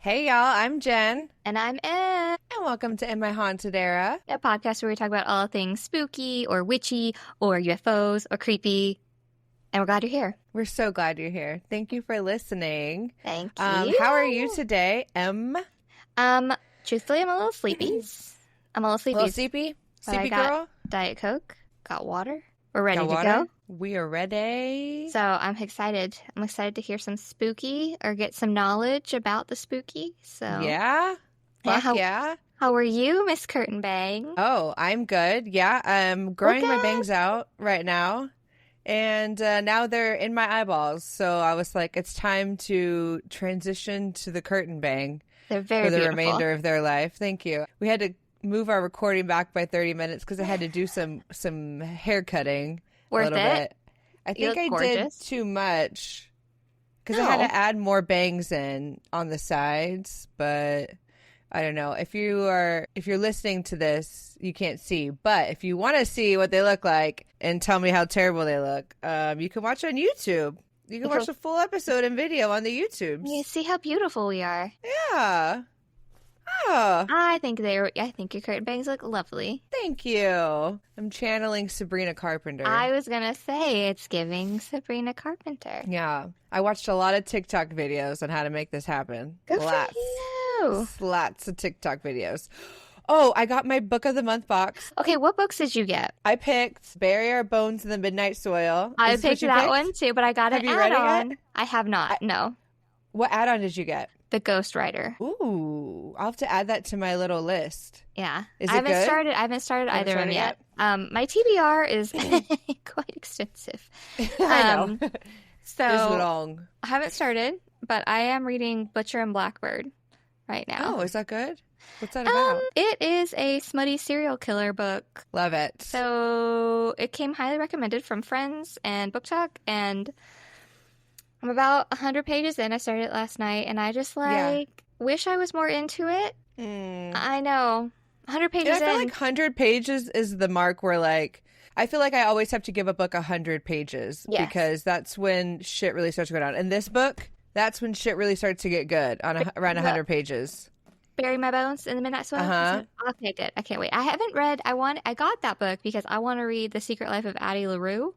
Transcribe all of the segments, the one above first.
Hey y'all, I'm Jen. And I'm Em. And welcome to In My Haunted Era, A podcast where we talk about all things spooky or witchy or UFOs or creepy. And we're glad you're here. We're so glad you're here. Thank you for listening. Thank you. How are you today, Em? Truthfully, I'm a little sleepy. A little sleepy? Sleepy girl? Diet Coke, got water. We're ready to water? go. We are ready. So I'm excited. I'm excited to hear some spooky or get some knowledge about the spooky. So Yeah? Fuck yeah. How are you, Miss Curtain Bang? Oh, I'm good. Yeah, I'm growing my bangs out right now. And now they're in my eyeballs. So I was like, it's time to transition to the curtain bang. They're very for the beautiful. remainder of their life. Thank you. We had to move our recording back by 30 minutes because I had to do some hair cutting. Worth it? I think I did too much because I had to add more bangs in on the sides, but I don't know. If you're listening to this, you can't see, but if you want to see what they look like and tell me how terrible they look, you can watch on YouTube. You can watch the full episode and video on the YouTube. You see how beautiful we are. Yeah. Oh. I think your curtain bangs look lovely. Thank you. I'm channeling Sabrina Carpenter. I was gonna say it's giving Sabrina Carpenter. Yeah. I watched a lot of TikTok videos on how to make this happen. Good for you. Lots of TikTok videos. Oh, I got my Book of the Month box. Okay, what books did you get? I picked Bury Our Bones in the Midnight Soil. I picked that one too, but I got an add-on. I have not, no. What add-on did you get? The Ghost Rider. Ooh, I'll have to add that to my little list. Yeah. Is it good? I haven't started either of them yet. My TBR is quite extensive. I know. So it's long. I haven't started, but I am reading Butcher and Blackbird right now. Oh, is that good? What's that about? It is a smutty serial killer book. Love it. So it came highly recommended from friends and Book Talk, and I'm about 100 pages in. I started it last night, and I just wish I was more into it. I know. 100 pages in. I feel like 100 pages is the mark where I feel like I always have to give a book 100 pages because that's when shit really starts to go down. In this book, that's when shit really starts to get good around 100 pages. Bury My Bones in the Midnight Soil. Okay, good. I can't wait. I haven't read. I got that book because I want to read The Secret Life of Addie LaRue,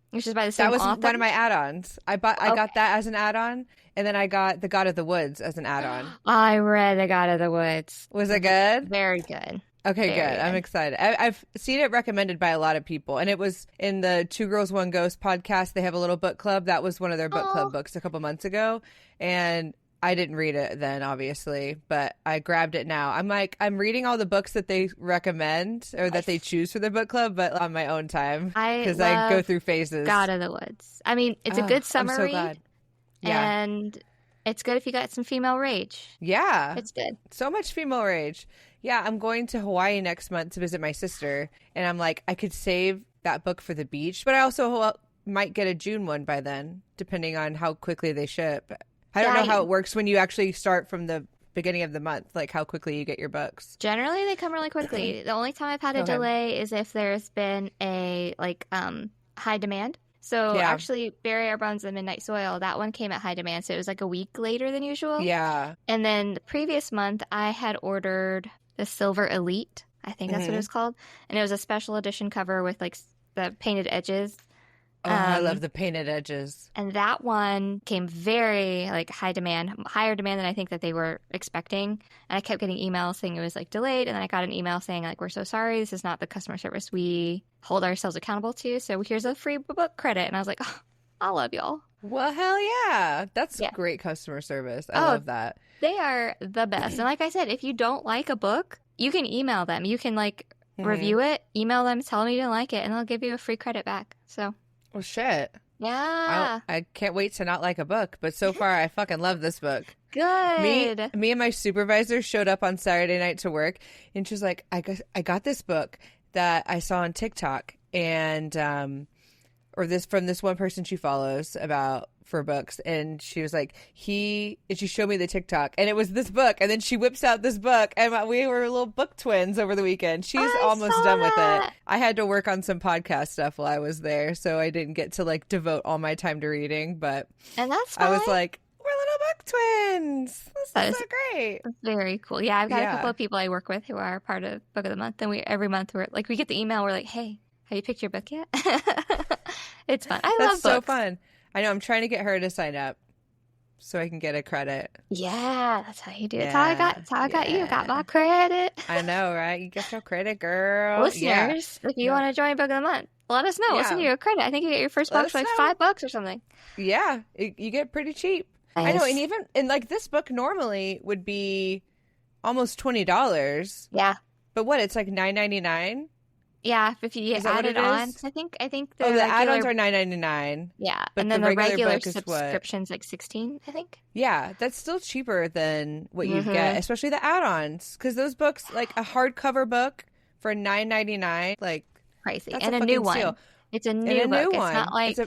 which is by the same author. That was one of my add-ons. I got that as an add-on, and then I got The God of the Woods as an add-on. I read The God of the Woods. Was it good? Very good. Okay, good. I'm excited. I've seen it recommended by a lot of people, and it was in the Two Girls, One Ghost podcast. They have a little book club. That was one of their book club books a couple months ago, and I didn't read it then, obviously, but I grabbed it now. I'm reading all the books that they recommend or that they choose for their book club, but on my own time because I go through phases. God of the Woods. I mean, it's a good summer read. Glad. Yeah. And it's good if you got some female rage. Yeah. It's good. So much female rage. Yeah, I'm going to Hawaii next month to visit my sister, and I'm like, I could save that book for the beach, but I also might get a June one by then, depending on how quickly they ship. I don't know how it works when you actually start from the beginning of the month, like how quickly you get your books. Generally, they come really quickly. The only time I've had a delay is if there's been a high demand. So actually, Bury Our Bones in the Midnight Soil, that one came at high demand. So it was like a week later than usual. Yeah. And then the previous month, I had ordered the Silver Elite. I think that's what it was called. And it was a special edition cover with the painted edges. Oh, I love the painted edges. And that one came very higher demand than I think that they were expecting. And I kept getting emails saying it was delayed. And then I got an email saying we're so sorry. This is not the customer service we hold ourselves accountable to. So here's a free book credit. And I was like, oh, I love y'all. Well, hell yeah. That's great customer service. I love that. They are the best. And like I said, if you don't like a book, you can email them. You can review it, email them, tell them you didn't like it, and they'll give you a free credit back. So. Well, shit. Yeah. I can't wait to not like a book, but so far I fucking love this book. Good. Me and my supervisor showed up on Saturday night to work, and she was like, I got this book that I saw on TikTok, and from this one person she follows for books, and she was like, and she showed me the TikTok, and it was this book, and then she whips out this book, and we were little book twins over the weekend. She's almost done with it. I had to work on some podcast stuff while I was there, so I didn't get to devote all my time to reading, and that's fine. I was like, we're little book twins. This is so great. Very cool. Yeah, I've got a couple of people I work with who are part of Book of the Month, and every month we get the email. We're like, hey, have you picked your book yet? It's fun. I love books. That's so fun. I know. I'm trying to get her to sign up so I can get a credit. Yeah, that's how you do it. That's how I got you. Got my credit. I know, right? You get your credit, girl. Listeners, if you want to join Book of the Month, let us know. We'll send you a credit. I think you get your first box for like $5 or something. Yeah, you get pretty cheap. Nice. I know, and like this book normally would be almost $20. Yeah. But what? It's like $9.99. Yeah, if you add it on, I think the add-ons are $9.99. Yeah, but and then the regular book subscription's like $16, I think. Yeah, that's still cheaper than what you get, especially the add-ons, because those books, like a hardcover book for $9.99, like crazy, and a new one. Steal. It's a new book. It's not like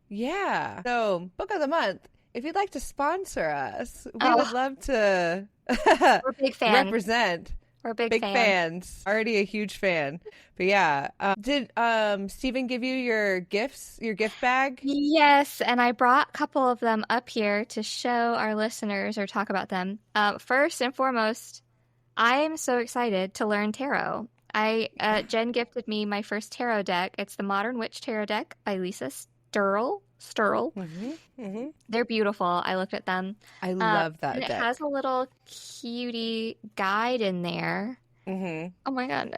yeah. So, Book of the Month. If you'd like to sponsor us, we would love to. We're big fans. Represent. We're big fans. Already a huge fan. But yeah. Did Stephen give you your gifts, your gift bag? Yes, and I brought a couple of them up here to show our listeners or talk about them. First and foremost, I am so excited to learn tarot. Jen gifted me my first tarot deck. It's the Modern Witch Tarot deck by Lisa Sturl. They're beautiful. I looked at them. I love that and deck. It has a little cutie guide in there. Oh my god!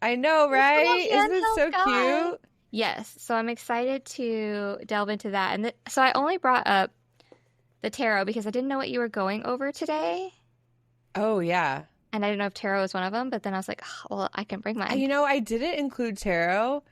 I know, right? Isn't it so cute? Yes. So I'm excited to delve into that. And so I only brought up the tarot because I didn't know what you were going over today. Oh yeah. And I didn't know if tarot was one of them. But then I was like, oh, well, I can bring mine. I didn't include tarot.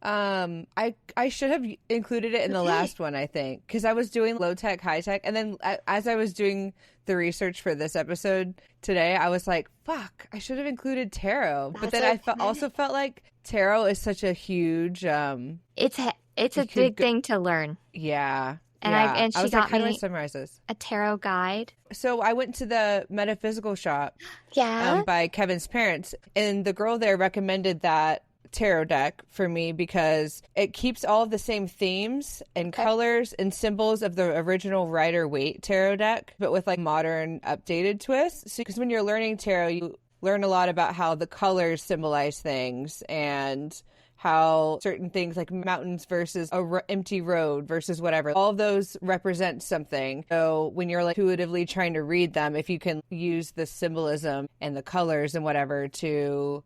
I should have included it in the last one, I think, because I was doing low tech, high tech, and then as I was doing the research for this episode today, I was like, "Fuck, I should have included tarot." But then I also felt like tarot is such a huge. It's a big thing to learn. Yeah. And she got how do I me summarize this? A tarot guide. So I went to the metaphysical shop, by Kevin's parents, and the girl there recommended that tarot deck for me because it keeps all of the same themes and colors and symbols of the original Rider-Waite tarot deck, but with like modern updated twists. Because when you're learning tarot, you learn a lot about how the colors symbolize things and how certain things like mountains versus a empty road versus whatever, all of those represent something. So when you're like intuitively trying to read them, if you can use the symbolism and the colors and whatever to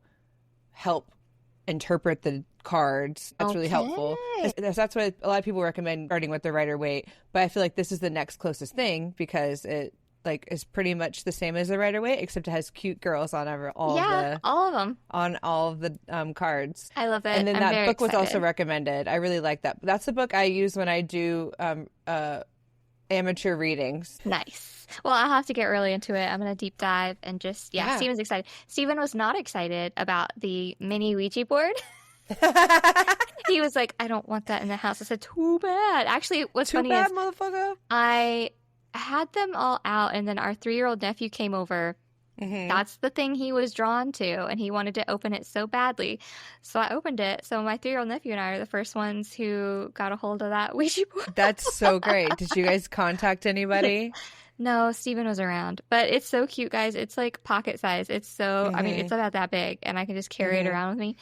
help interpret the cards, that's really helpful. That's what a lot of people recommend, starting with the Rider-Waite. But I feel like this is the next closest thing because it like is pretty much the same as the Rider-Waite, except it has cute girls on all of them on all of the cards. I love it. And then that book was also recommended. I really like that. That's the book I use when I do amateur readings. Nice. Well, I'll have to get really into it. I'm going to deep dive and just, Steven's excited. Steven was not excited about the mini Ouija board. He was like, I don't want that in the house. I said, too bad. Actually, what's funny is motherfucker. I had them all out, and then our 3-year-old nephew came over. That's the thing he was drawn to, and he wanted to open it so badly. So I opened it. So my 3-year-old nephew and I are the first ones who got a hold of that Ouija board. That's so great. Did you guys contact anybody? No, Steven was around. But it's so cute, guys. It's like pocket size. It's so, I mean, it's about that big, and I can just carry it around with me.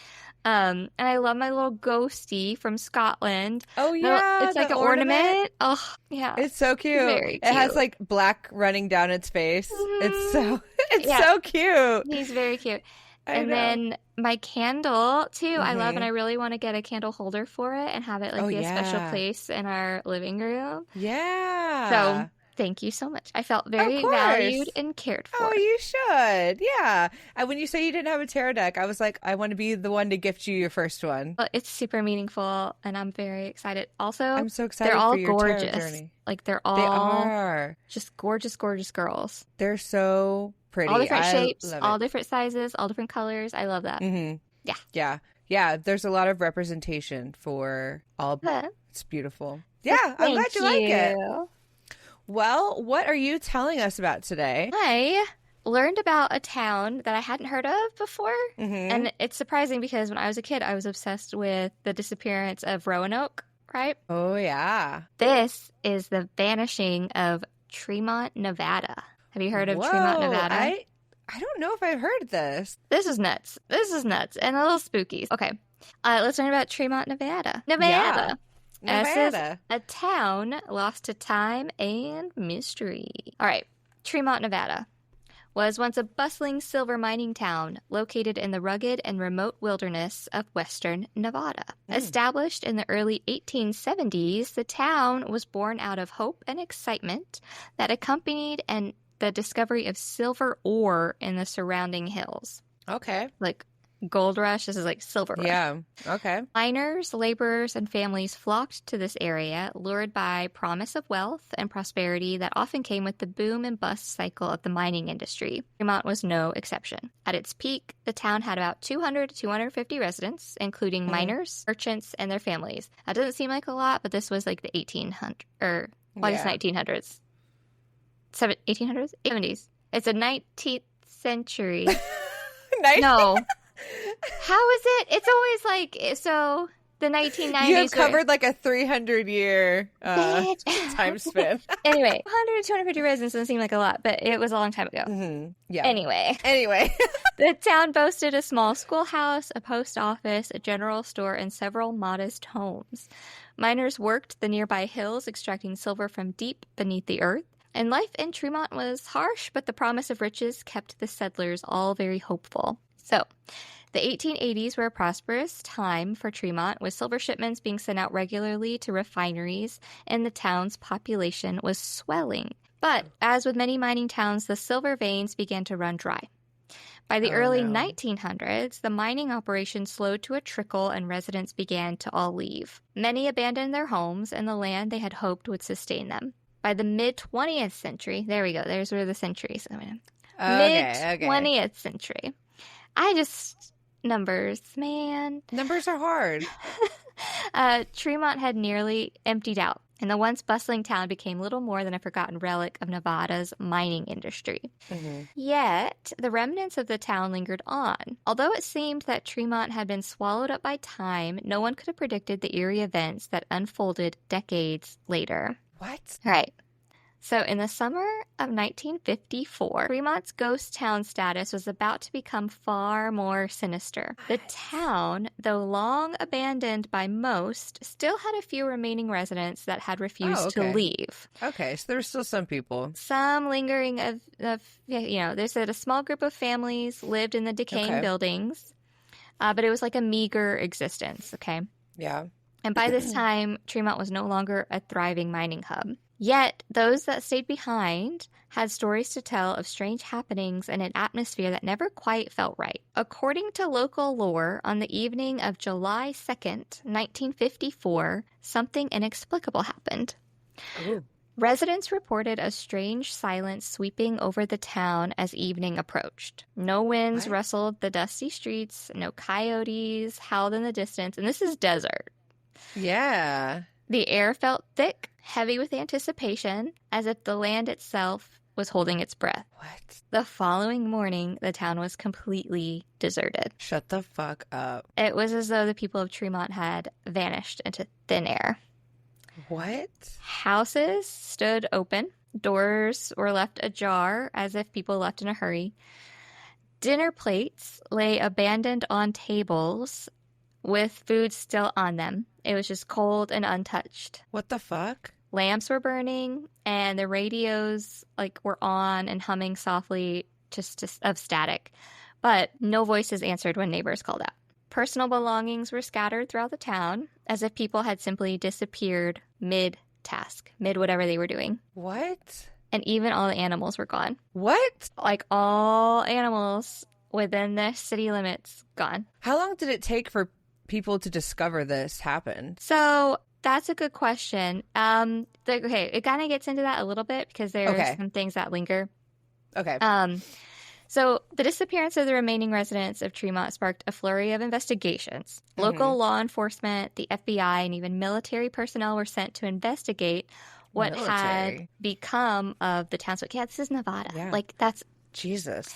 And I love my little ghostie from Scotland. Oh, yeah. It's like an ornament. Oh, yeah. It's so cute. Very cute. It has like black running down its face. It's so cute. He's very cute. Then my candle, too, I love, and I really want to get a candle holder for it and have it like be a special place in our living room. Yeah. So thank you so much. I felt very valued and cared for. Oh, you should. Yeah. When you say you didn't have a tarot deck, I was like, I want to be the one to gift you your first one. Well, it's super meaningful, and I'm very excited. Also, I'm so excited they're all for your gorgeous. tarot journey. Like, they are just gorgeous, gorgeous girls. They're so pretty. All different shapes, all different sizes, all different colors. I love that. Yeah. There's a lot of representation for all. It's beautiful. Yeah, I'm glad you like it. Well, what are you telling us about today? I learned about a town that I hadn't heard of before. And it's surprising because when I was a kid, I was obsessed with the disappearance of Roanoke, right? Oh, yeah. This is the vanishing of Tremont, Nevada. Have you heard of Whoa, Tremont, Nevada? I don't know if I've heard this. This is nuts. This is nuts and a little spooky. Okay, let's learn about Tremont, Nevada. Yeah. This is Nevada. a town lost to time and mystery. All right, Tremont, Nevada was once a bustling silver mining town located in the rugged and remote wilderness of western Nevada. Established in the early 1870s, the town was born out of hope and excitement that accompanied the discovery of silver ore in the surrounding hills. Okay. Like gold rush, this is like silver rush. Yeah. Okay. Miners, laborers, and families flocked to this area, lured by promise of wealth and prosperity that often came with the boom and bust cycle of the mining industry. Tremont was no exception. At its peak, the town had about 200 to 250 residents, including miners, merchants, and their families. That doesn't seem like a lot, but this was like the 1900s. 1800s? 70s. It's a 19th century. No. How is it? It's always like, so the 1990s. You have covered like a 300-year time span. Anyway, 100 to 250 residents doesn't seem like a lot, but it was a long time ago. Mm-hmm. Yeah. Anyway. The town boasted a small schoolhouse, a post office, a general store, and several modest homes. Miners worked the nearby hills, extracting silver from deep beneath the earth. And life in Tremont was harsh, but the promise of riches kept the settlers all very hopeful. So, the 1880s were a prosperous time for Tremont, with silver shipments being sent out regularly to refineries, and the town's population was swelling. But, as with many mining towns, the silver veins began to run dry. By the early 1900s, the mining operation slowed to a trickle and residents began to all leave. Many abandoned their homes and the land they had hoped would sustain them. By the mid-20th century, there we go, there's where the centuries come in. Mid-20th century. Numbers, man. Numbers are hard. Tremont had nearly emptied out, and the once bustling town became little more than a forgotten relic of Nevada's mining industry. Mm-hmm. Yet, the remnants of the town lingered on. Although it seemed that Tremont had been swallowed up by time, no one could have predicted the eerie events that unfolded decades later. What? Right. So in the summer of 1954, Tremont's ghost town status was about to become far more sinister. The town, though long abandoned by most, still had a few remaining residents that had refused to leave. Okay, so there's still some people. Some lingering they said a small group of families lived in the decaying buildings, but it was like a meager existence, okay? Yeah. And by this time, Tremont was no longer a thriving mining hub. Yet, those that stayed behind had stories to tell of strange happenings and an atmosphere that never quite felt right. According to local lore, on the evening of July 2nd, 1954, something inexplicable happened. Ooh. Residents reported a strange silence sweeping over the town as evening approached. No winds rustled the dusty streets, no coyotes howled in the distance, and this is desert. Yeah. The air felt thick, heavy with anticipation, as if the land itself was holding its breath. What? The following morning, the town was completely deserted. Shut the fuck up. It was as though the people of Tremont had vanished into thin air. What? Houses stood open. Doors were left ajar, as if people left in a hurry. Dinner plates lay abandoned on tables with food still on them. It was just cold and untouched. What the fuck? Lamps were burning, and the radios were on and humming softly, just of static. But no voices answered when neighbors called out. Personal belongings were scattered throughout the town, as if people had simply disappeared mid-task, mid-whatever they were doing. What? And even all the animals were gone. What? All animals within the city limits gone. How long did it take for people to discover this happened? So that's a good question. It kind of gets into that a little bit because there are some things that linger. Okay. So the disappearance of the remaining residents of Tremont sparked a flurry of investigations. Local law enforcement, the FBI, and even military personnel were sent to investigate what had become of the town. So yeah, this is Nevada. Yeah. That's Jesus.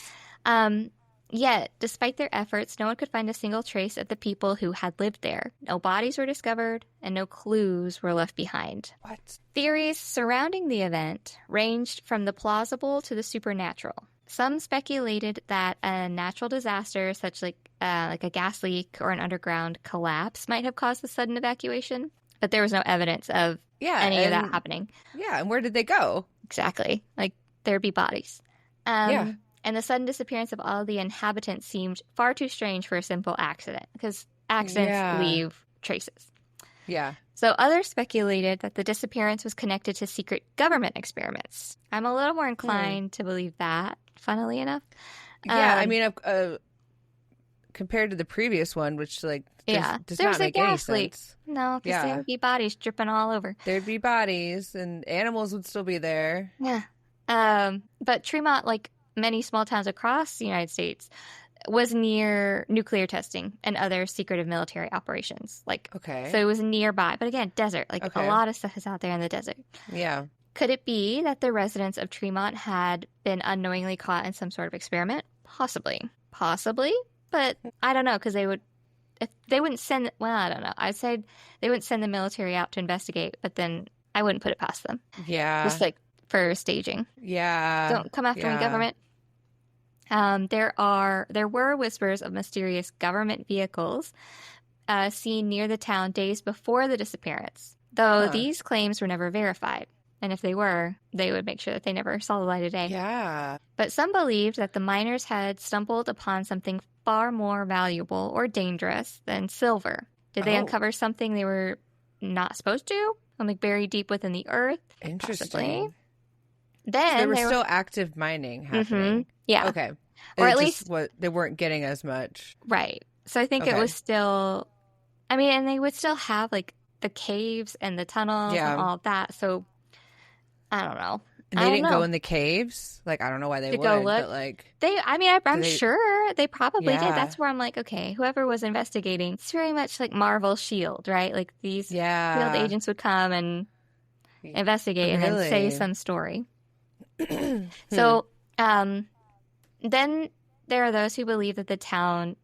Yet, despite their efforts, no one could find a single trace of the people who had lived there. No bodies were discovered, and no clues were left behind. What? Theories surrounding the event ranged from the plausible to the supernatural. Some speculated that a natural disaster, such like a gas leak or an underground collapse, might have caused the sudden evacuation, but there was no evidence of any of that happening. Yeah, and where did they go? Exactly. Like, there'd be bodies. And the sudden disappearance of all the inhabitants seemed far too strange for a simple accident, because accidents leave traces. Yeah. So others speculated that the disappearance was connected to secret government experiments. I'm a little more inclined to believe that, funnily enough. Yeah, I mean, compared to the previous one, which, like, does not make any sense. No, because there would be bodies dripping all over. There'd be bodies, and animals would still be there. Yeah. But Tremont, like many small towns across the United States, was near nuclear testing and other secretive military operations. So it was nearby. But again, desert. A lot of stuff is out there in the desert. Yeah. Could it be that the residents of Tremont had been unknowingly caught in some sort of experiment? Possibly. But I don't know, because they wouldn't send, well, I don't know. I'd say they wouldn't send the military out to investigate, but then I wouldn't put it past them. Yeah. Just like for staging. Yeah. Don't come after me, government. There were whispers of mysterious government vehicles seen near the town days before the disappearance, though these claims were never verified. And if they were, they would make sure that they never saw the light of day. Yeah. But some believed that the miners had stumbled upon something far more valuable or dangerous than silver. Did they uncover something they were not supposed to? Like buried deep within the earth? Interesting. Possibly. Then so there was still active mining happening. Yeah. Okay. Or at least they weren't getting as much. Right. So I think it was still, I mean, and they would still have like the caves and the tunnels and all of that. So I don't know. And they didn't go in the caves? Like, I don't know why they would. Go look. But like, I'm sure they probably did. That's where I'm like, okay, whoever was investigating, it's very much like Marvel's S.H.I.E.L.D., right? Like these field agents would come and investigate and then say some story. So, then there are those who believe that the town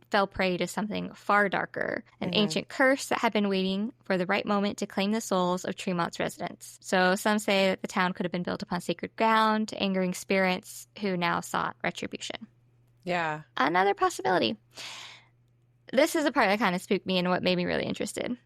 fell prey to something far darker, an ancient curse that had been waiting for the right moment to claim the souls of Tremont's residents. So some say that the town could have been built upon sacred ground, angering spirits who now sought retribution. Yeah. Another possibility. This is the part that kind of spooked me and what made me really interested.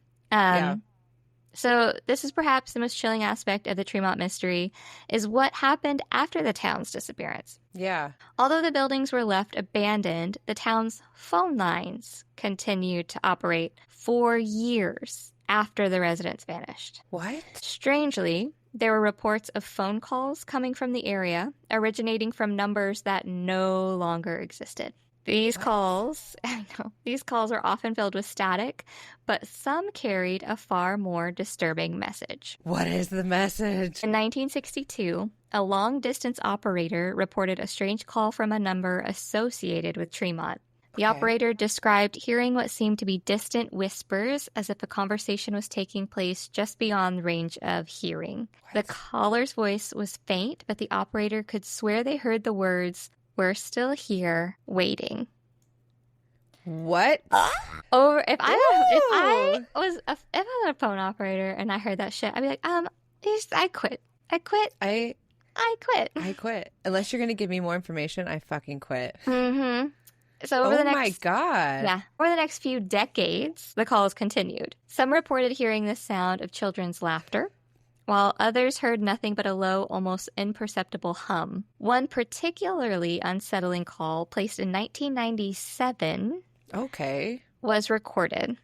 So this is perhaps the most chilling aspect of the Tremont mystery, is what happened after the town's disappearance. Yeah. Although the buildings were left abandoned, the town's phone lines continued to operate for years after the residents vanished. What? Strangely, there were reports of phone calls coming from the area, originating from numbers that no longer existed. These calls are often filled with static, but some carried a far more disturbing message. What is the message? In 1962, a long-distance operator reported a strange call from a number associated with Tremont. The operator described hearing what seemed to be distant whispers, as if a conversation was taking place just beyond the range of hearing. The caller's voice was faint, but the operator could swear they heard the words, "We're still here, waiting." What? If I was a phone operator and I heard that shit, I'd be like, I quit. I quit. Unless you're going to give me more information, I fucking quit. Mm-hmm. So over my God. Yeah. Over the next few decades, the calls continued. Some reported hearing the sound of children's laughter, while others heard nothing but a low, almost imperceptible hum. One particularly unsettling call, placed in 1997, was recorded.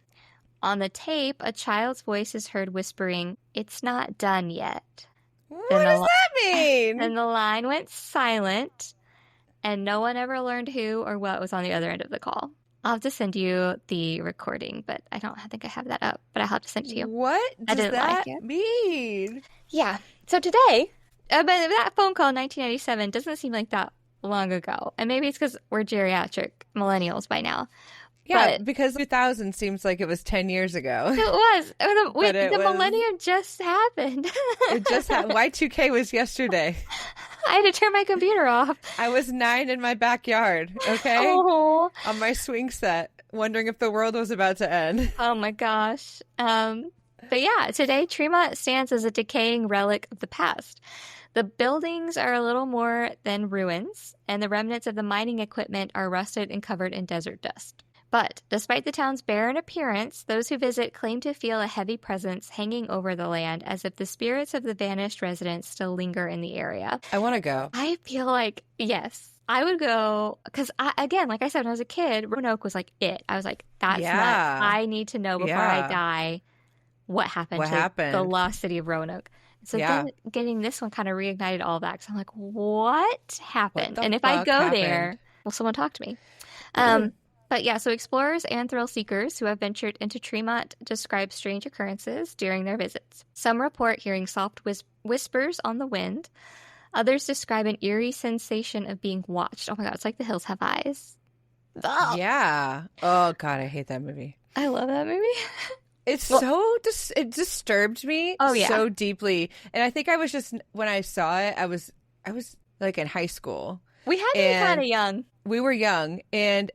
On the tape, a child's voice is heard whispering, "It's not done yet." What does that mean? And the line went silent, and no one ever learned who or what was on the other end of the call. I'll have to send you the recording, but I think I have that up, but I'll have to send it to you. What does that mean? Yeah. So today, but that phone call in 1997 doesn't seem like that long ago. And maybe it's because we're geriatric millennials by now. Yeah, because 2000 seems like it was 10 years ago. It was. The millennium just happened. It just happened. Y2K was yesterday. I had to turn my computer off. I was 9 in my backyard, okay? Oh. On my swing set, wondering if the world was about to end. Oh my gosh. But yeah, today Tremont stands as a decaying relic of the past. The buildings are a little more than ruins, and the remnants of the mining equipment are rusted and covered in desert dust. But despite the town's barren appearance, those who visit claim to feel a heavy presence hanging over the land, as if the spirits of the vanished residents still linger in the area. I want to go. I feel like, yes, I would go, because again, like I said, when I was a kid, Roanoke was like it. I was like, that's nuts. I need to know before I die what happened to the lost city of Roanoke. So then getting this one kind of reignited all of that, because I'm like, what happened? And if I go there, will someone talk to me? But yeah, so explorers and thrill seekers who have ventured into Tremont describe strange occurrences during their visits. Some report hearing soft whispers on the wind. Others describe an eerie sensation of being watched. Oh my God, it's like The Hills Have Eyes. Oh. Yeah. Oh God, I hate that movie. I love that movie. It's it disturbed me so deeply. And I think I was just, when I saw it, I was like in high school. We had to be kind of young. We were young. And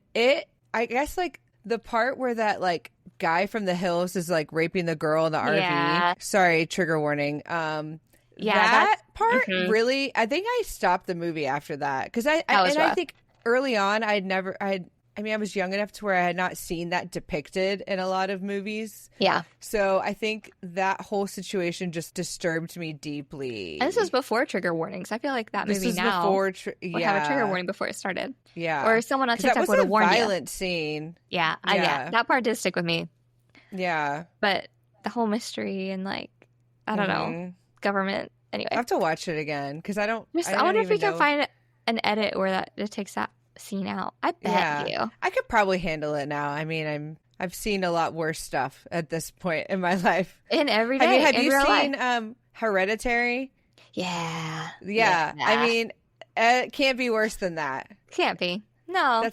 I guess like the part where that like guy from the hills is like raping the girl in the RV. Sorry, trigger warning. That part really, I think I stopped the movie after that. Because I think early on I was young enough to where I had not seen that depicted in a lot of movies. Yeah. So I think that whole situation just disturbed me deeply. And this was before trigger warnings. I feel like that movie now would have a trigger warning before it started. Yeah. Or someone on TikTok would have warned you. That was a violent scene. Yeah. That part did stick with me. Yeah. But the whole mystery and like, I don't know, government. Anyway. I have to watch it again because I wonder if we can find an edit where it takes that scene out. I bet you. I could probably handle it now. I mean, I've seen a lot worse stuff at this point in my life. In every day. Have you seen Hereditary? Yeah. I mean, it can't be worse than that. Can't be. No.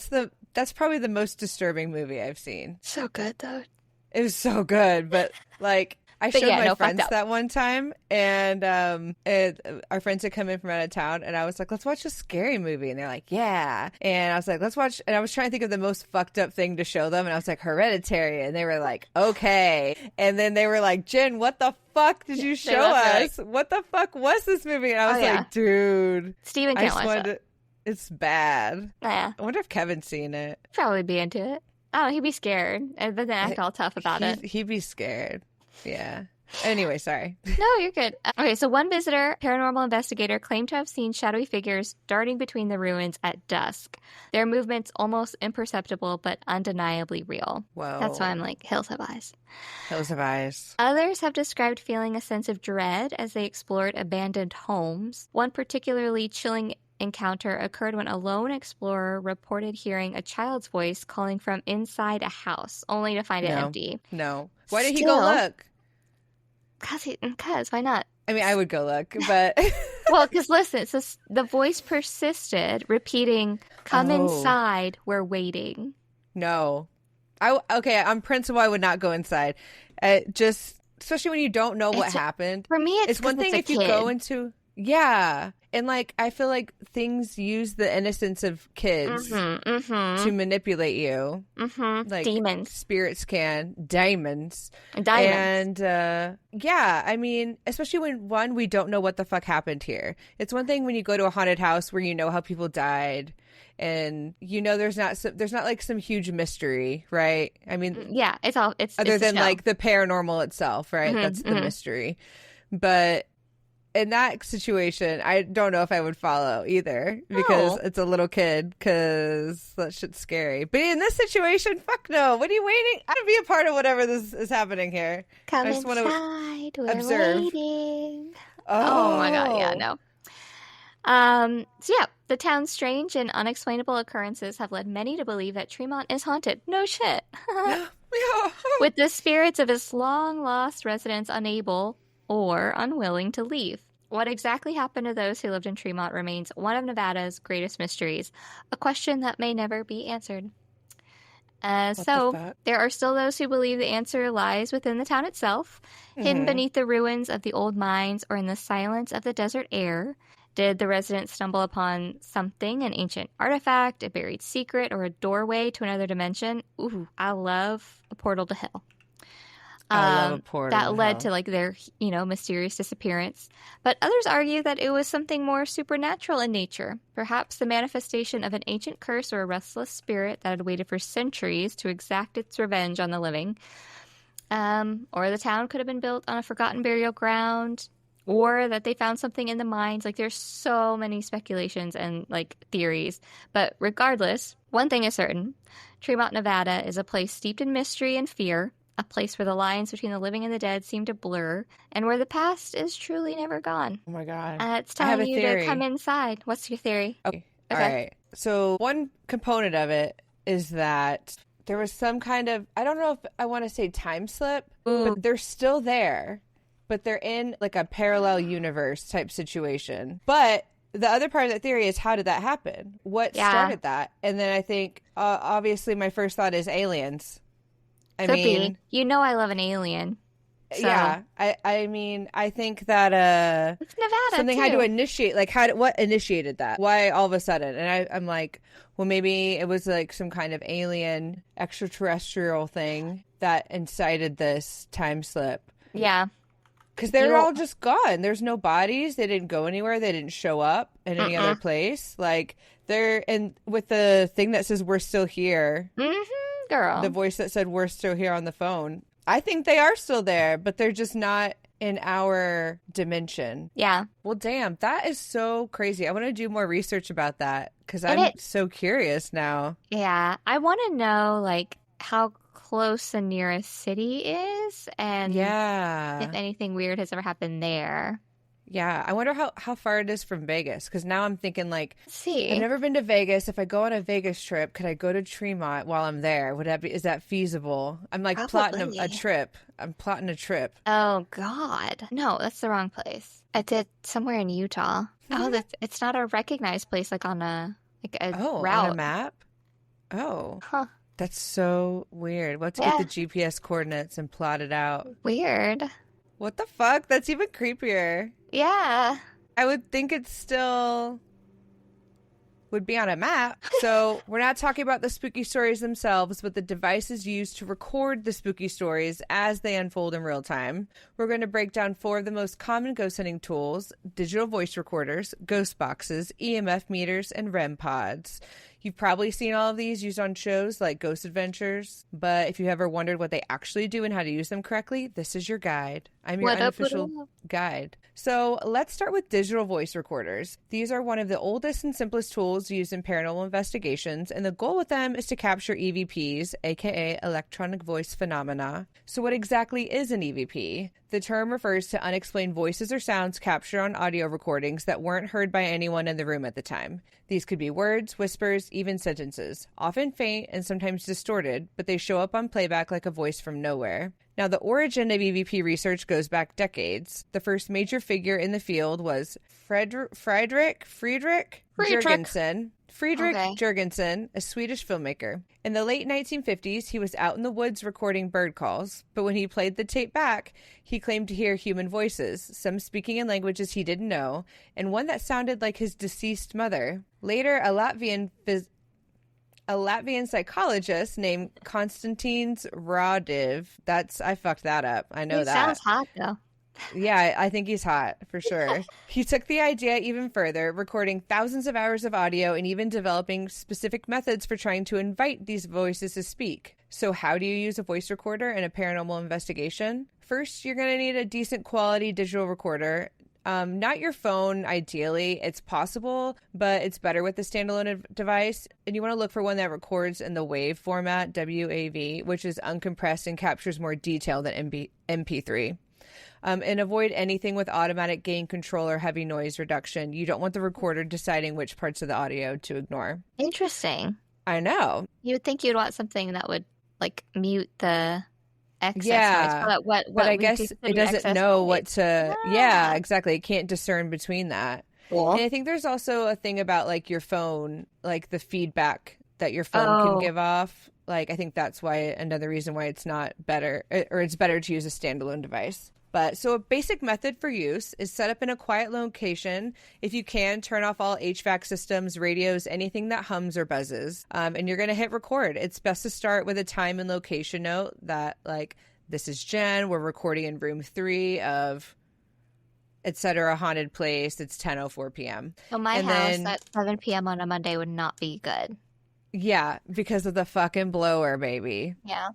That's probably the most distressing movie I've seen. So good though. It was so good, but like I showed my friends that one time, and our friends had come in from out of town, and I was like, let's watch a scary movie. And they're like, yeah. And I was like, let's watch. And I was trying to think of the most fucked up thing to show them. And I was like, Hereditary. And they were like, okay. And then they were like, Jen, what the fuck did you show us? Right. What the fuck was this movie? And I was like, dude. Steven can't watch it. It's bad. Yeah. I wonder if Kevin's seen it. Probably be into it. Oh, he'd be scared. But then act all tough about it. He'd be scared. Yeah. Anyway, sorry. No, you're good. Okay, so one visitor, paranormal investigator, claimed to have seen shadowy figures darting between the ruins at dusk. Their movements almost imperceptible, but undeniably real. Whoa. That's why I'm like, Hills Have Eyes. Hills Have Eyes. Others have described feeling a sense of dread as they explored abandoned homes. One particularly chilling encounter occurred when a lone explorer reported hearing a child's voice calling from inside a house, only to find it empty. No. Why did he go look? Because why not? I mean, I would go look, but... Well, because listen, so the voice persisted, repeating, come inside, we're waiting. No. On principle, I would not go inside. Especially when you don't know what happened. For me, it's one thing if you go into... Yeah. And like, I feel like things use the innocence of kids to manipulate you. Like demons. Spirits can. Diamonds. And I mean, especially when we don't know what the fuck happened here. It's one thing when you go to a haunted house where you know how people died and you know there's not like some huge mystery, right? I mean, yeah, it's other than like the paranormal itself, right? That's the mystery. But in that situation, I don't know if I would follow either because it's a little kid, because that shit's scary. But in this situation, fuck no. What are you waiting? I want to be a part of whatever this is happening here. Come inside, we're waiting. Oh my God, yeah, no. So yeah, the town's strange and unexplainable occurrences have led many to believe that Tremont is haunted. No shit. With the spirits of its long-lost residents unable or unwilling to leave. What exactly happened to those who lived in Tremont remains one of Nevada's greatest mysteries, a question that may never be answered. So there are still those who believe the answer lies within the town itself, hidden beneath the ruins of the old mines or in the silence of the desert air. Did the residents stumble upon something, an ancient artifact, a buried secret, or a doorway to another dimension? Ooh, I love a portal to hell. I love a portal that to led hell. to like their, mysterious disappearance. But others argue that it was something more supernatural in nature, perhaps the manifestation of an ancient curse or a restless spirit that had waited for centuries to exact its revenge on the living. Or the town could have been built on a forgotten burial ground, or that they found something in the mines. Like, there's so many speculations and like theories. But regardless, one thing is certain: Tremont, Nevada is a place steeped in mystery and fear, a place where the lines between the living and the dead seem to blur, and where the past is truly never gone. Oh my God. It's telling you theory. to come inside. What's your theory? Okay. All right. So one component of it is that there was some kind of, I don't know if I want to say time slip, but they're still there, but they're in like a parallel universe type situation. But the other part of that theory is, how did that happen? What started that? And then I think, obviously, my first thought is aliens. Could be. I love an alien. So. Yeah. I mean, I think that it's Nevada, something too. had to initiate, like, what initiated that? Why all of a sudden? And I'm like, well, maybe it was like some kind of alien extraterrestrial thing that incited this time slip. Yeah. Because they're all just gone. There's no bodies. They didn't go anywhere. They didn't show up in any other place. Like, and with the thing that says we're still here. Mm-hmm, girl. The voice that said we're still here on the phone. I think they are still there, but they're just not in our dimension. Yeah. Well, damn, that is so crazy. I want to do more research about that because I'm so curious now. Yeah. I want to know, like, how close the nearest city is and if anything weird has ever happened there. Yeah, I wonder how far it is from Vegas, because now I'm thinking, like, Let's see. I've never been to Vegas. If I go on a Vegas trip, could I go to Tremont while I'm there? Is that feasible? I'm like plotting a trip. I'm plotting a trip. Oh God, no, that's the wrong place. It's somewhere in Utah. Oh, it's not a recognized place, like on a route. On a map. Oh, huh. That's so weird. We'll have to get the GPS coordinates and plot it out. Weird. What the fuck? That's even creepier. Yeah. I would think it still would be on a map. So we're not talking about the spooky stories themselves, but the devices used to record the spooky stories as they unfold in real time. We're going to break down 4 of the most common ghost hunting tools: digital voice recorders, ghost boxes, EMF meters, and REM pods. You've probably seen all of these used on shows like Ghost Adventures, but if you ever wondered what they actually do and how to use them correctly, this is your guide. I'm your unofficial guide. So let's start with digital voice recorders. These are one of the oldest and simplest tools used in paranormal investigations, and the goal with them is to capture EVPs, aka electronic voice phenomena. So what exactly is an EVP? The term refers to unexplained voices or sounds captured on audio recordings that weren't heard by anyone in the room at the time. These could be words, whispers, even sentences, often faint and sometimes distorted, but they show up on playback like a voice from nowhere. Now, the origin of EVP research goes back decades. The first major figure in the field was Friedrich Jurgensen. Jurgensen, a Swedish filmmaker. In the late 1950s, he was out in the woods recording bird calls, but when he played the tape back, he claimed to hear human voices, some speaking in languages he didn't know, and one that sounded like his deceased mother. Later, a Latvian psychologist named Konstantins Radiv. I fucked that up. I know that. Sounds hot, though. Yeah, I think he's hot, for sure. He took the idea even further, recording thousands of hours of audio and even developing specific methods for trying to invite these voices to speak. So how do you use a voice recorder in a paranormal investigation? First, you're going to need a decent quality digital recorder. Not your phone, ideally. It's possible, but it's better with the standalone device. And you want to look for one that records in the WAV format, WAV, which is uncompressed and captures more detail than MP3. And avoid anything with automatic gain control or heavy noise reduction. You don't want the recorder deciding which parts of the audio to ignore. Interesting. I know. You would think you'd want something that would, like, mute the excess noise. But I guess it doesn't know what to... Yeah, exactly. It can't discern between that. Cool. And I think there's also a thing about, like, your phone, like the feedback that your phone can give off. Like, I think that's why another reason why it's not better, or it's better to use a standalone device. But so a basic method for use is set up in a quiet location. If you can, turn off all HVAC systems, radios, anything that hums or buzzes. And you're going to hit record. It's best to start with a time and location note that, like, this is Jen. We're recording in room 3 of etc. haunted place. It's 10:04 p.m. So my house at 7 p.m. on a Monday would not be good. Yeah, because of the fucking blower, baby. Yeah.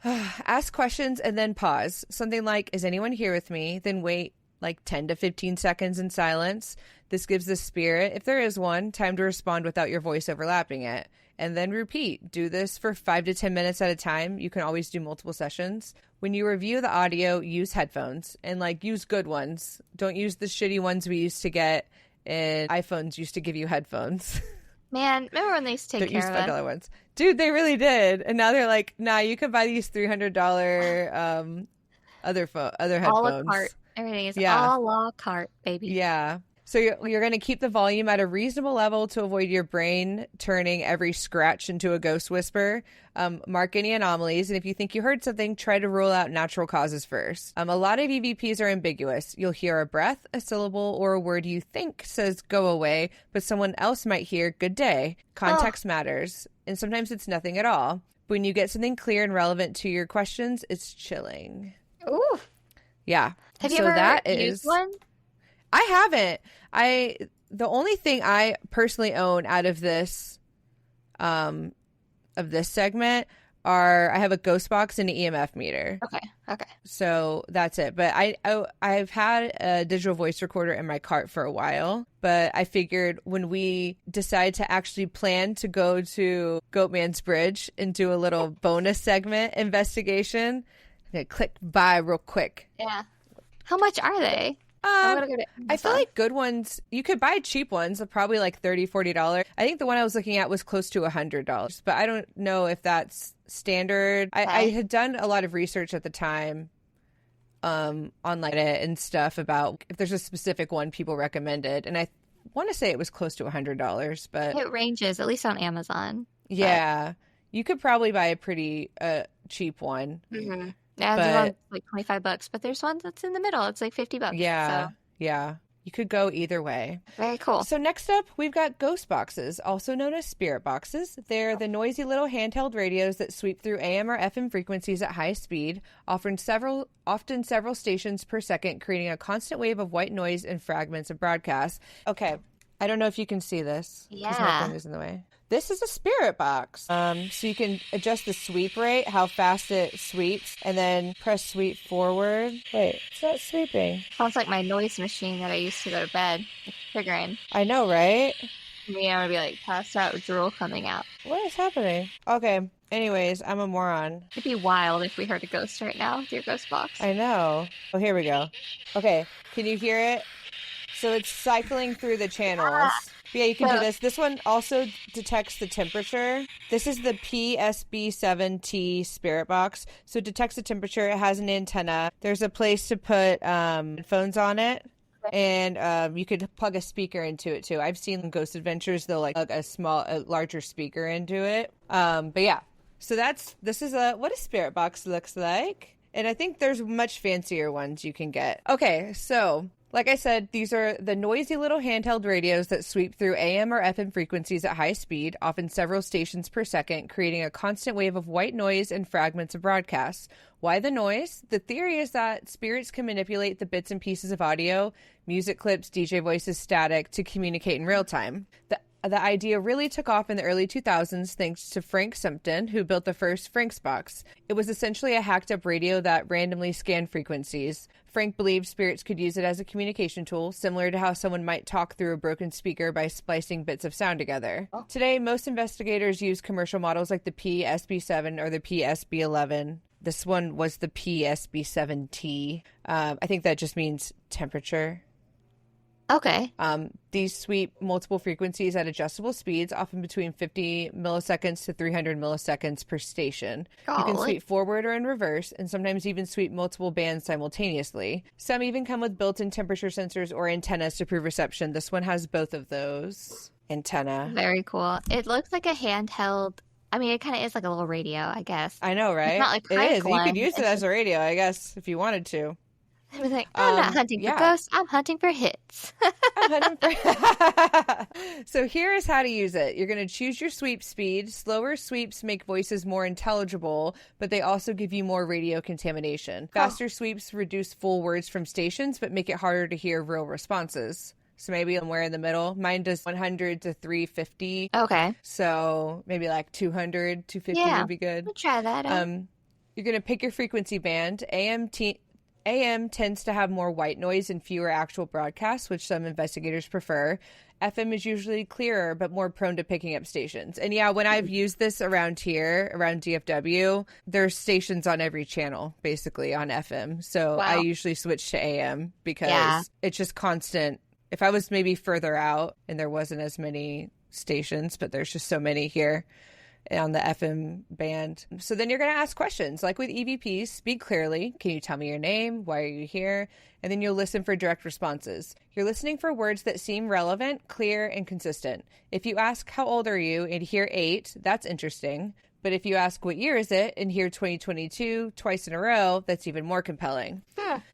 Ask questions and then pause. Something like, is anyone here with me? Then wait like 10 to 15 seconds in silence. This gives the spirit, if there is one, time to respond without your voice overlapping it. And then repeat. Do this for 5 to 10 minutes at a time. You can always do multiple sessions. When you review the audio, use headphones and like use good ones. Don't use the shitty ones we used to get, and iPhones used to give you headphones. Man, remember when they used to take care of us? $5 ones. Dude, they really did. And now they're like, nah, you can buy these $300 other headphones. A la carte. Everything is a la carte, baby. Yeah. So you're going to keep the volume at a reasonable level to avoid your brain turning every scratch into a ghost whisper. Mark any anomalies, and if you think you heard something, try to rule out natural causes first. A lot of EVPs are ambiguous. You'll hear a breath, a syllable, or a word you think says go away, but someone else might hear good day. Context matters, and sometimes it's nothing at all. When you get something clear and relevant to your questions, it's chilling. Ooh. Yeah. Have you ever used one? I haven't. The only thing I personally own out of this segment I have a ghost box and an EMF meter. Okay. So that's it. But I've had a digital voice recorder in my cart for a while, but I figured when we decide to actually plan to go to Goatman's Bridge and do a little bonus segment investigation, I'm gonna click buy real quick. Yeah. How much are they? I feel like good ones, you could buy cheap ones, probably like $30-$40. I think the one I was looking at was close to $100, but I don't know if that's standard. I had done a lot of research at the time on like it and stuff about if there's a specific one people recommended, and I want to say it was close to $100, but it ranges, at least on Amazon. Yeah, you could probably buy a pretty cheap one. Mm-hmm. Yeah, there's like $25, but there's one that's in the middle. It's like $50. Yeah, so. Yeah. You could go either way. Very cool. So next up, we've got ghost boxes, also known as spirit boxes. They're the noisy little handheld radios that sweep through AM or FM frequencies at high speed, often several stations per second, creating a constant wave of white noise and fragments of broadcasts. Okay, I don't know if you can see this. Yeah. My phone is in the way. This is a spirit box. So you can adjust the sweep rate, how fast it sweeps, and then press sweep forward. Wait, it's not sweeping. Sounds like my noise machine that I used to go to bed. It's triggering. I know, right? Me, I would be like passed out with drool coming out. What is happening? Okay. Anyways, I'm a moron. It'd be wild if we heard a ghost right now with your ghost box. I know. Oh, here we go. Okay. Can you hear it? So it's cycling through the channels. Yeah, you can do this. This one also detects the temperature. This is the PSB7T spirit box. So it detects the temperature. It has an antenna. There's a place to put phones on it. And you could plug a speaker into it too. I've seen Ghost Adventures, they'll like plug a larger speaker into it. But yeah. So this is what a spirit box looks like. And I think there's much fancier ones you can get. Okay, so like I said, these are the noisy little handheld radios that sweep through AM or FM frequencies at high speed, often several stations per second, creating a constant wave of white noise and fragments of broadcasts. Why the noise? The theory is that spirits can manipulate the bits and pieces of audio, music clips, DJ voices, static, to communicate in real time. The idea really took off in the early 2000s thanks to Frank Sumpton, who built the first Frank's box. It was essentially a hacked-up radio that randomly scanned frequencies. Frank believed spirits could use it as a communication tool, similar to how someone might talk through a broken speaker by splicing bits of sound together. Oh. Today, most investigators use commercial models like the PSB7 or the PSB11. This one was the PSB7T. I think that just means temperature. Okay. These sweep multiple frequencies at adjustable speeds, often between 50 milliseconds to 300 milliseconds per station. You can sweep forward or in reverse, and sometimes even sweep multiple bands simultaneously. Some even come with built-in temperature sensors or antennas to prove reception. This one has both of those. Antenna. Very cool. It looks like a handheld. I mean, it kind of is like a little radio, I guess. I know, right? It's not like it is. You could use it as a radio, I guess, if you wanted to. I was like, I'm not hunting for ghosts. I'm hunting for hits. So here is how to use it. You're going to choose your sweep speed. Slower sweeps make voices more intelligible, but they also give you more radio contamination. Faster sweeps reduce full words from stations, but make it harder to hear real responses. So maybe somewhere in the middle. Mine does 100 to 350. Okay. So maybe like 200, 250 would be good. We'll try that out. You're going to pick your frequency band. AM tends to have more white noise and fewer actual broadcasts, which some investigators prefer. FM is usually clearer, but more prone to picking up stations. And yeah, when I've used this around here, around DFW, there's stations on every channel, basically, on FM. So I usually switch to AM because it's just constant. If I was maybe further out and there wasn't as many stations, but there's just so many here on the FM band. So then you're going to ask questions. Like with EVPs, speak clearly. Can you tell me your name? Why are you here? And then you'll listen for direct responses. You're listening for words that seem relevant, clear, and consistent. If you ask, how old are you? And hear 8, that's interesting. But if you ask, what year is it? And hear 2022 twice in a row, that's even more compelling.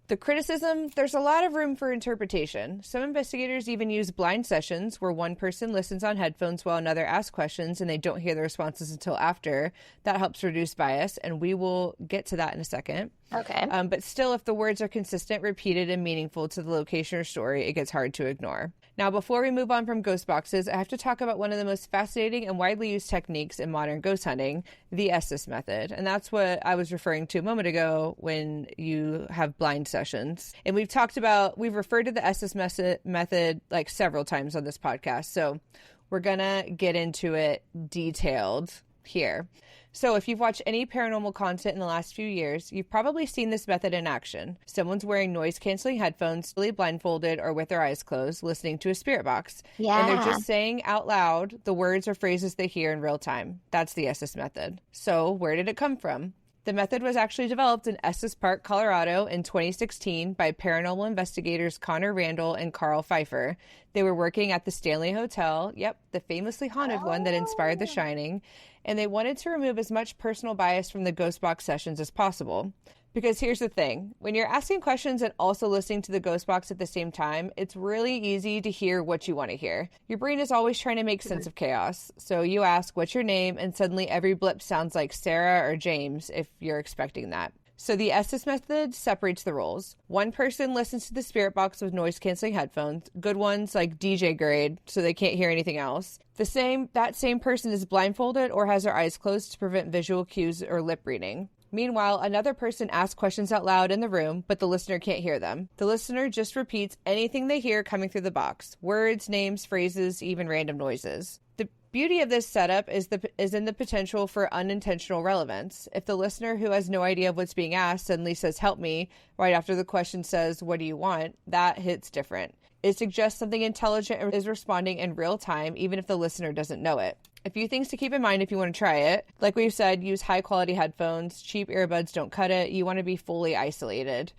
The criticism, there's a lot of room for interpretation. Some investigators even use blind sessions where one person listens on headphones while another asks questions and they don't hear the responses until after. That helps reduce bias, and we will get to that in a second. Okay. But still, if the words are consistent, repeated, and meaningful to the location or story, it gets hard to ignore. Now, before we move on from ghost boxes, I have to talk about one of the most fascinating and widely used techniques in modern ghost hunting, the Estes method. And that's what I was referring to a moment ago when you have blind sessions. And we've referred to the Estes method like several times on this podcast. So we're going to get into it detailed here. So if you've watched any paranormal content in the last few years, you've probably seen this method in action. Someone's wearing noise-canceling headphones, fully blindfolded or with their eyes closed, listening to a spirit box. Yeah. And they're just saying out loud the words or phrases they hear in real time. That's the Estes method. So where did it come from? The method was actually developed in Estes Park, Colorado in 2016 by paranormal investigators Connor Randall and Carl Pfeiffer. They were working at the Stanley Hotel, the famously haunted one that inspired The Shining, and they wanted to remove as much personal bias from the ghost box sessions as possible. Because here's the thing, when you're asking questions and also listening to the ghost box at the same time, it's really easy to hear what you want to hear. Your brain is always trying to make sense of chaos. So you ask, what's your name? And suddenly every blip sounds like Sarah or James if you're expecting that. So the Estes method separates the roles. One person listens to the spirit box with noise-canceling headphones, good ones like DJ grade, so they can't hear anything else. That same person is blindfolded or has their eyes closed to prevent visual cues or lip reading. Meanwhile, another person asks questions out loud in the room, but the listener can't hear them. The listener just repeats anything they hear coming through the box. Words, names, phrases, even random noises. The beauty of this setup is in the potential for unintentional relevance. If the listener who has no idea of what's being asked suddenly says, help me, right after the question says, what do you want? That hits different. It suggests something intelligent is responding in real time, even if the listener doesn't know it. A few things to keep in mind if you want to try it. Like we've said, use high-quality headphones. Cheap earbuds don't cut it. You want to be fully isolated.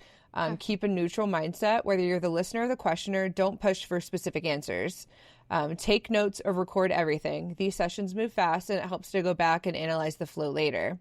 Keep a neutral mindset. Whether you're the listener or the questioner, don't push for specific answers. Take notes or record everything. These sessions move fast, and it helps to go back and analyze the flow later.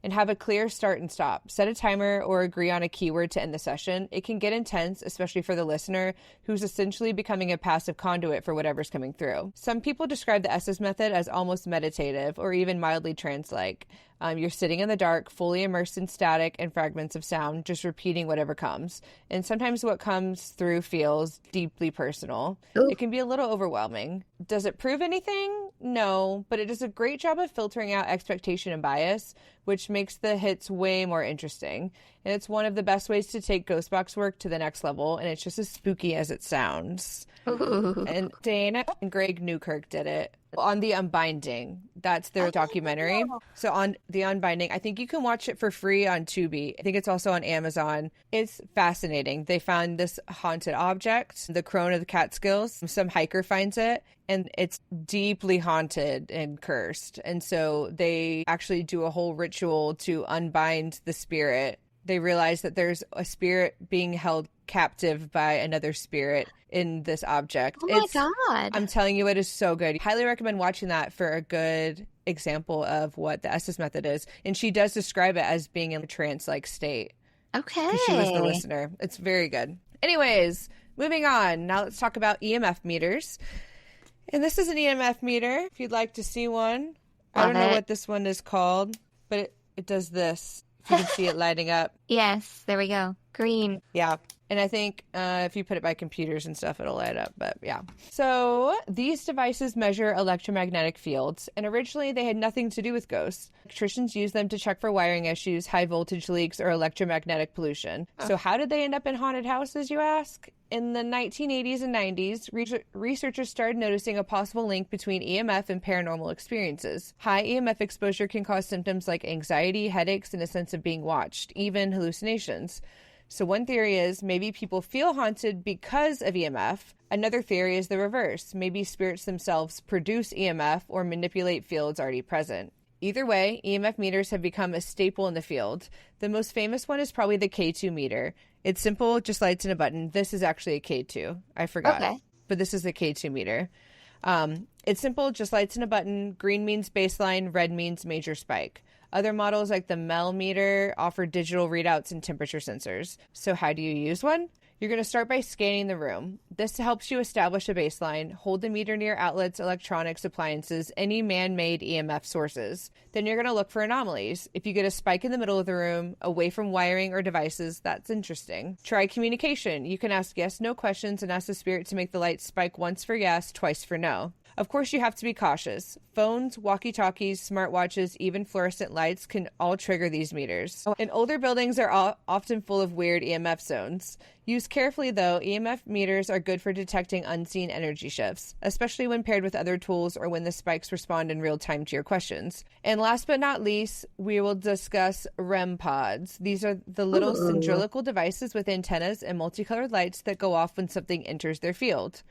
And have a clear start and stop. Set a timer or agree on a keyword to end the session. It can get intense, especially for the listener, who's essentially becoming a passive conduit for whatever's coming through. Some people describe the Estes method as almost meditative or even mildly trance-like. You're sitting in the dark, fully immersed in static and fragments of sound, just repeating whatever comes. And sometimes what comes through feels deeply personal. Ooh. It can be a little overwhelming. Does it prove anything? No, but it does a great job of filtering out expectation and bias, which makes the hits way more interesting. And it's one of the best ways to take ghost box work to the next level, and it's just as spooky as it sounds. Ooh. And Dana and Greg Newkirk did it on The Unbinding. That's their documentary. So on The Unbinding, I think you can watch it for free on Tubi. I think it's also on Amazon. It's fascinating. They found this haunted object, the crone of the Catskills. Some hiker finds it, and it's deeply haunted and cursed. And so they actually do a whole ritual to unbind the spirit. They realize that there's a spirit being held captive by another spirit in this object. Oh my God. I'm telling you, it is so good. Highly recommend watching that for a good example of what the Estes method is. And she does describe it as being in a trance-like state. Okay. because she was the listener. It's very good. Anyways, moving on. Now let's talk about EMF meters. And this is an EMF meter, if you'd like to see one. I don't know what this one is called, but it does this. If you can see it lighting up. Yes, there we go. Green. Yeah. And I think if you put it by computers and stuff, it'll light up. But yeah. So these devices measure electromagnetic fields. And originally they had nothing to do with ghosts. Electricians used them to check for wiring issues, high voltage leaks, or electromagnetic pollution. So how did they end up in haunted houses, you ask? In the 1980s and 90s, researchers started noticing a possible link between EMF and paranormal experiences. High EMF exposure can cause symptoms like anxiety, headaches, and a sense of being watched, even hallucinations. So one theory is maybe people feel haunted because of EMF. Another theory is the reverse. Maybe spirits themselves produce EMF or manipulate fields already present. Either way, EMF meters have become a staple in the field. The most famous one is probably the K2 meter. It's simple, just lights in a button. This is actually a K2. I forgot. Okay. But this is the K2 meter. It's simple, just lights in a button. Green means baseline, red means major spike. Other models like the Mel meter offer digital readouts and temperature sensors. So how do you use one? You're going to start by scanning the room. This helps you establish a baseline. Hold the meter near outlets, electronics, appliances, any man-made EMF sources. Then you're going to look for anomalies. If you get a spike in the middle of the room, away from wiring or devices, that's interesting. Try communication. You can ask yes/no questions and ask the spirit to make the light spike once for yes, twice for no. Of course, you have to be cautious. Phones, walkie-talkies, smartwatches, even fluorescent lights can all trigger these meters. And older buildings are often full of weird EMF zones. Used carefully, though, EMF meters are good for detecting unseen energy shifts, especially when paired with other tools or when the spikes respond in real time to your questions. And last but not least, we will discuss REM pods. These are the little cylindrical devices with antennas and multicolored lights that go off when something enters their field.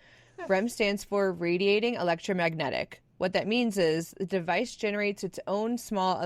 REM stands for radiating electromagnetic. What that means is the device generates its own small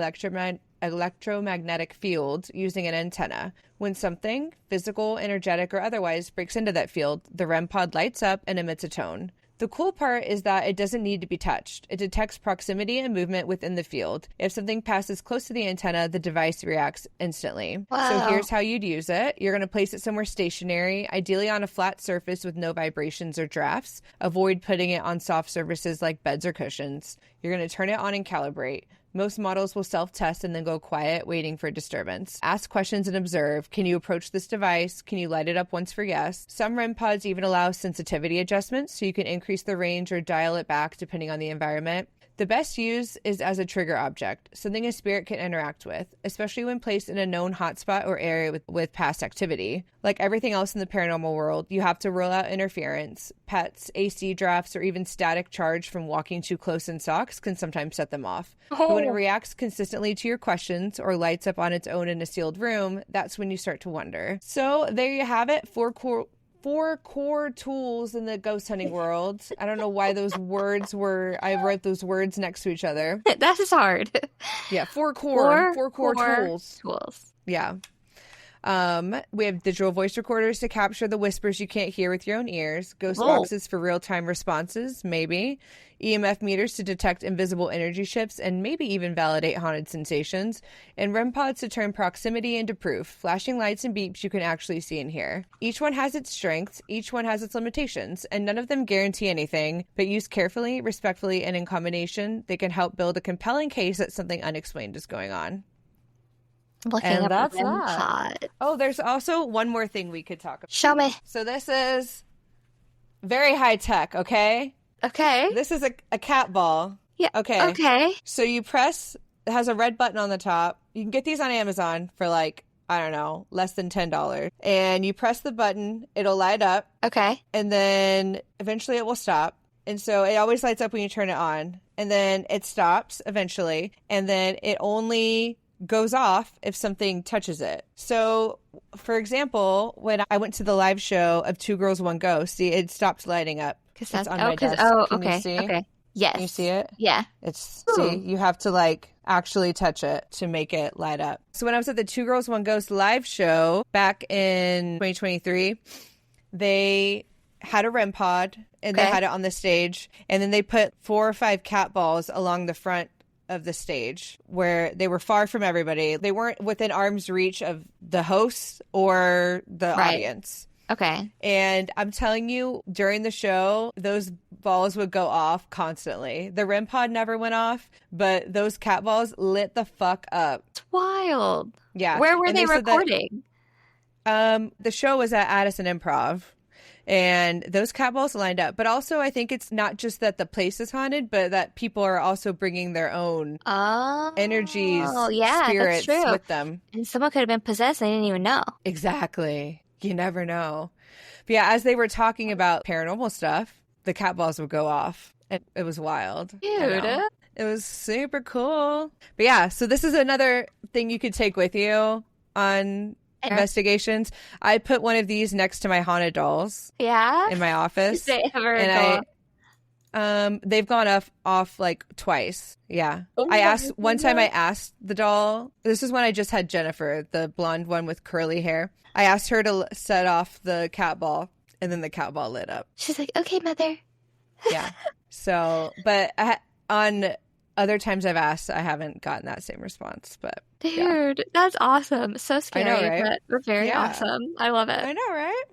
electromagnetic field using an antenna. When something, physical, energetic, or otherwise, breaks into that field, the REM pod lights up and emits a tone. The cool part is that it doesn't need to be touched. It detects proximity and movement within the field. If something passes close to the antenna, the device reacts instantly. Wow. So here's how you'd use it. You're going to place it somewhere stationary, ideally on a flat surface with no vibrations or drafts. Avoid putting it on soft surfaces like beds or cushions. You're going to turn it on and calibrate. Most models will self-test and then go quiet, waiting for disturbance. Ask questions and observe. Can you approach this device? Can you light it up once for yes? Some REM pods even allow sensitivity adjustments, so you can increase the range or dial it back depending on the environment. The best use is as a trigger object, something a spirit can interact with, especially when placed in a known hotspot or area with past activity. Like everything else in the paranormal world, you have to rule out interference. Pets, AC drafts, or even static charge from walking too close in socks can sometimes set them off. But when it reacts consistently to your questions or lights up on its own in a sealed room, that's when you start to wonder. So there you have it, four core tools in the ghost hunting world. I don't know why those words I wrote those words next to each other. That is hard. Yeah, four core tools. Yeah. We have digital voice recorders to capture the whispers you can't hear with your own ears. Ghost boxes for real-time responses, maybe. EMF meters to detect invisible energy shifts and maybe even validate haunted sensations. And REM pods to turn proximity into proof. Flashing lights and beeps you can actually see and hear. Each one has its strengths, each one has its limitations, and none of them guarantee anything, but used carefully, respectfully, and in combination, they can help build a compelling case that something unexplained is going on. And that's that. Oh, there's also one more thing we could talk about. Show me. So this is very high tech, okay? Okay. This is a cat ball. Yeah. Okay. So you press, it has a red button on the top. You can get these on Amazon for like, I don't know, less than $10. And you press the button, it'll light up. Okay. And then eventually it will stop. And so it always lights up when you turn it on. And then it stops eventually. And then it only goes off if something touches it. So, for example, when I went to the live show of Two Girls, One Ghost, see, it stopped lighting up. It's on my desk. Can you see? Okay. Yes. Can you see it? Yeah. See, you have to like actually touch it to make it light up. So when I was at the Two Girls, One Ghost live show back in 2023, they had a REM pod and they had it on the stage, and then they put 4 or 5 cat balls along the front of the stage where they were far from everybody. They weren't within arm's reach of the hosts or the audience. Okay. And I'm telling you, during the show, those balls would go off constantly. The REM pod never went off, but those cat balls lit the fuck up. It's wild. Yeah. Where were they recording? The show was at Addison Improv. And those cat balls lined up. But also, I think it's not just that the place is haunted, but that people are also bringing their own energies, spirits with them. And someone could have been possessed and they didn't even know. Exactly. You never know. But yeah, as they were talking about paranormal stuff, the cat balls would go off. It was wild. Dude. It was super cool. But yeah, so this is another thing you could take with you on investigations. I put one of these next to my haunted dolls. Yeah. In my office. Did they ever go? They've gone off like twice. Yeah. I asked the doll. This is when I just had Jennifer, the blonde one with curly hair. I asked her to set off the cat ball, and then the cat ball lit up. She's like, "Okay, mother." Yeah. So, but on other times I've asked, I haven't gotten that same response. But dude, that's awesome. So scary, I know, right? but very awesome. I love it. I know, right?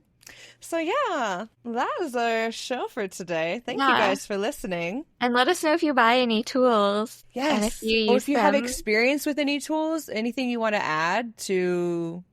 So yeah, that was our show for today. Thank you guys for listening. And let us know if you buy any tools. Yes. And if you use them. Have experience with any tools, anything you want to add to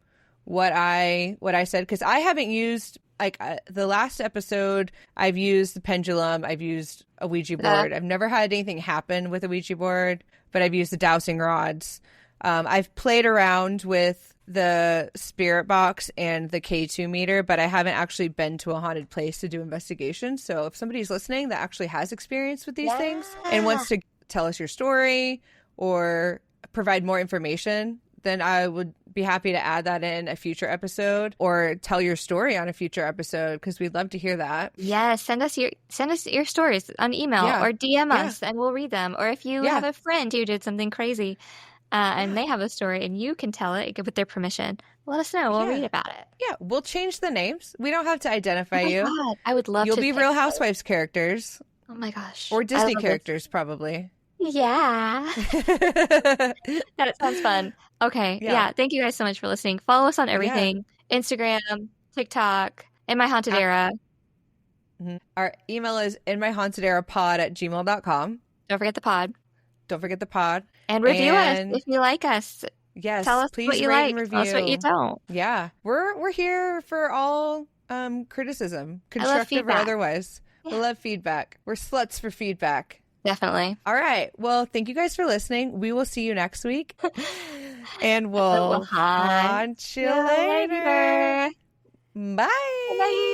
what I said, because I haven't used the last episode. I've used the pendulum. I've used a Ouija board. I've never had anything happen with a Ouija board, but I've used the dowsing rods. I've played around with the spirit box and the K2 meter, but I haven't actually been to a haunted place to do investigations. So if somebody's listening that actually has experience with these things and wants to tell us your story or provide more information, then I would be happy to add that in a future episode or tell your story on a future episode, because we'd love to hear that. Yes, send us your stories on email or DM us and we'll read them. Or if you have a friend who did something crazy and they have a story and you can tell it with their permission, let us know. We'll read about it. Yeah, we'll change the names. We don't have to identify you. God, I would love You'll be Real Housewives characters. Oh my gosh. Or Disney characters, probably. Yeah. That sounds fun. Okay. Yeah. Thank you guys so much for listening. Follow us on everything. Instagram, TikTok, In My Haunted Era. Mm-hmm. Our email is inmyhauntederapod@gmail.com. Don't forget the pod. And review us if you like us. Yes. Tell us please what you rate like. and review. Tell us what you don't. Yeah. We're here for all criticism, constructive or otherwise. Yeah. We love feedback. We're sluts for feedback. Definitely. All right. Well, thank you guys for listening. We will see you next week. And we'll haunt you later. Bye. Bye.